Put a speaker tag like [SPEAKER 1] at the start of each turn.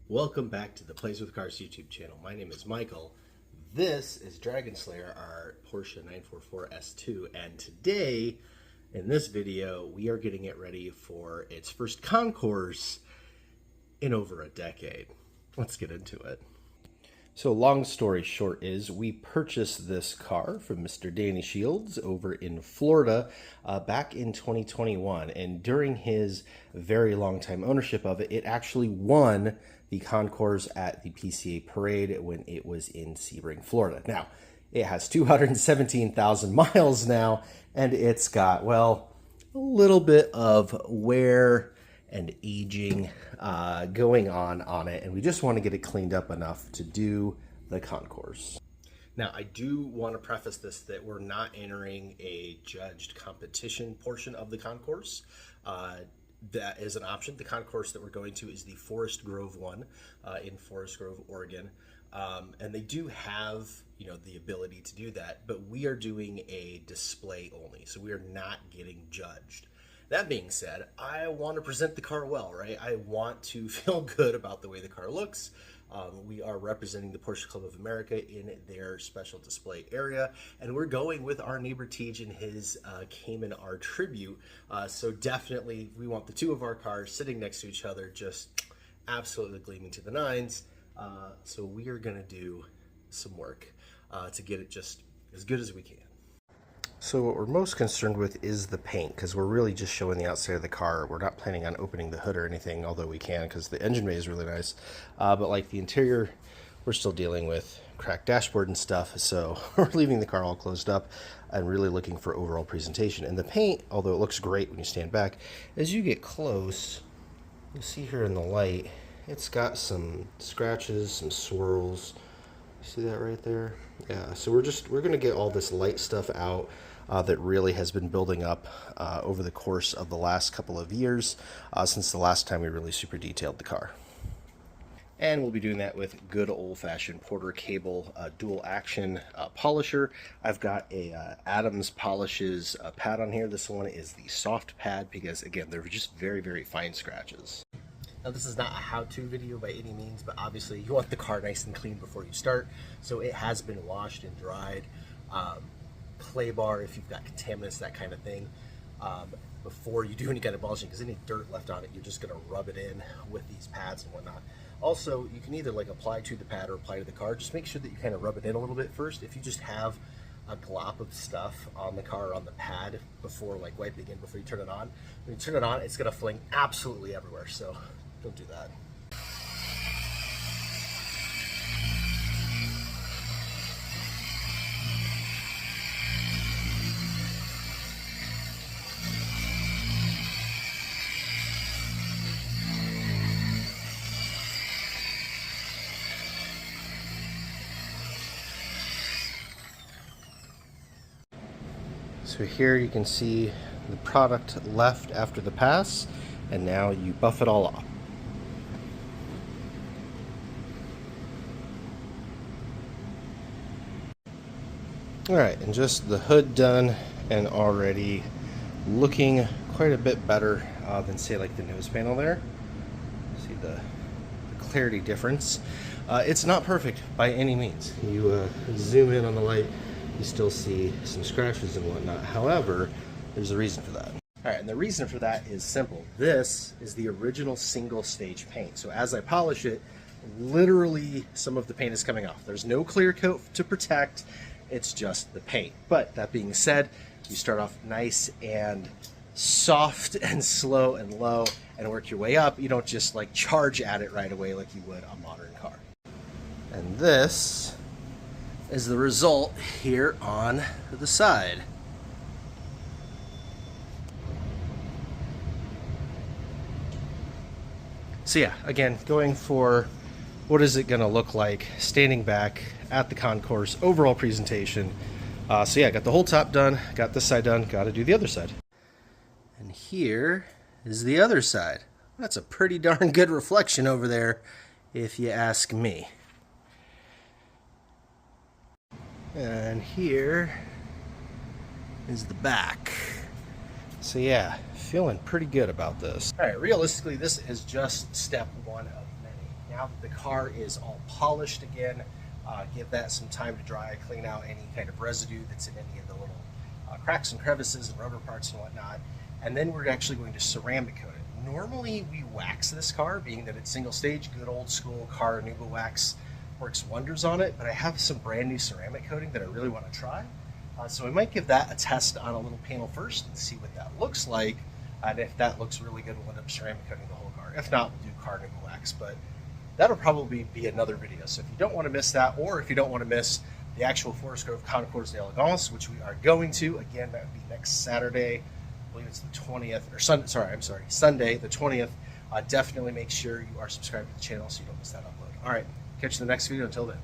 [SPEAKER 1] Welcome back to the Plays with Cars YouTube channel. My name is Michael. This is Dragon Slayer, our Porsche 944 S2, and today, in this video, we are getting it ready for its first concours in over a decade. Let's get into it. So long story short is we purchased this car from Mr. Danny Shields over in Florida back in 2021. And during his very long time ownership of it, it actually won the concours at the PCA parade when it was in Sebring, Florida. Now, it has 217,000 miles now, and it's got, well, a little bit of wear and aging going on it, and we just want to get it cleaned up enough to do the concours. Now, I do want to preface this that we're not entering a judged competition portion of the concours. That is an option. The concours that we're going to is the Forest Grove one in Forest Grove, Oregon. And they do have, the ability to do that, but we are doing a display only, so we are not getting judged. That being said, I want to present the car well, right? I want to feel good about the way the car looks. We are representing the Porsche Club of America in their special display area, and we're going with our neighbor Tej in his Cayman R Tribute. So definitely, we want the two of our cars sitting next to each other, just absolutely gleaming to the nines. So we are going to do some work to get it just as good as we can. So what we're most concerned with is the paint, because we're really just showing the outside of the car. We're not planning on opening the hood or anything, although we can because the engine bay is really nice. But like the interior, we're still dealing with cracked dashboard and stuff, so we're leaving the car all closed up and really looking for overall presentation. And the paint, although it looks great when you stand back, as you get close, you see here in the light, it's got some scratches, some swirls. See that right there? Yeah, so we're gonna get all this light stuff out that really has been building up over the course of the last couple of years since the last time we really super detailed the car. And we'll be doing that with good old-fashioned Porter Cable dual action polisher. I've got a Adams Polishes pad on here. This one is the soft pad because, again, they're just very, very fine scratches. Now, this is not a how-to video by any means, but obviously you want the car nice and clean before you start. So it has been washed and dried. Clay bar if you've got contaminants, that kind of thing, before you do any kind of polishing, because any dirt left on it, you're just going to rub it in with these pads and whatnot. Also, you can either apply to the pad or apply to the car. Just make sure that you kind of rub it in a little bit first. If you just have a glop of stuff on the car or on the pad before wiping in before you turn it on, when you turn it on, it's going to fling absolutely everywhere, so don't do that. So here you can see the product left after the pass, and now you buff it all off. Alright, and just the hood done and already looking quite a bit better than, say, like the nose panel there. See the clarity difference. It's not perfect by any means. You zoom in on the light, you still see some scratches and whatnot. However, there's a reason for that. All right, and the reason for that is simple. This is the original single stage paint. So as I polish it, literally some of the paint is coming off. There's no clear coat to protect, it's just the paint. But that being said, you start off nice and soft and slow and low and work your way up. You don't just charge at it right away like you would a modern car. And this is the result here on the side. So yeah, again, going for what is it going to look like standing back at the concours, overall presentation. So yeah, got the whole top done, got this side done, got to do the other side. And here is the other side. That's a pretty darn good reflection over there, if you ask me. And here is the back. So yeah, feeling pretty good about this. All right, realistically, this is just step one of many. Now that the car is all polished again, give that some time to dry, clean out any kind of residue that's in any of the little cracks and crevices and rubber parts and whatnot. And then we're actually going to ceramic coat it. Normally we wax this car, being that it's single stage, good old school car Nuba wax works wonders on it, but I have some brand new ceramic coating that I really want to try. So I might give that a test on a little panel first and see what that looks like. And if that looks really good, we'll end up ceramic coating the whole car. If not, we'll do car Nuba wax, but that'll probably be another video. So if you don't want to miss that, or if you don't want to miss the actual Forest Grove Concours d'Elegance, which we are going to, again, that would be next Saturday. I believe it's the 20th, or Sunday, the 20th. Definitely make sure you are subscribed to the channel so you don't miss that upload. All right, catch you in the next video. Until then.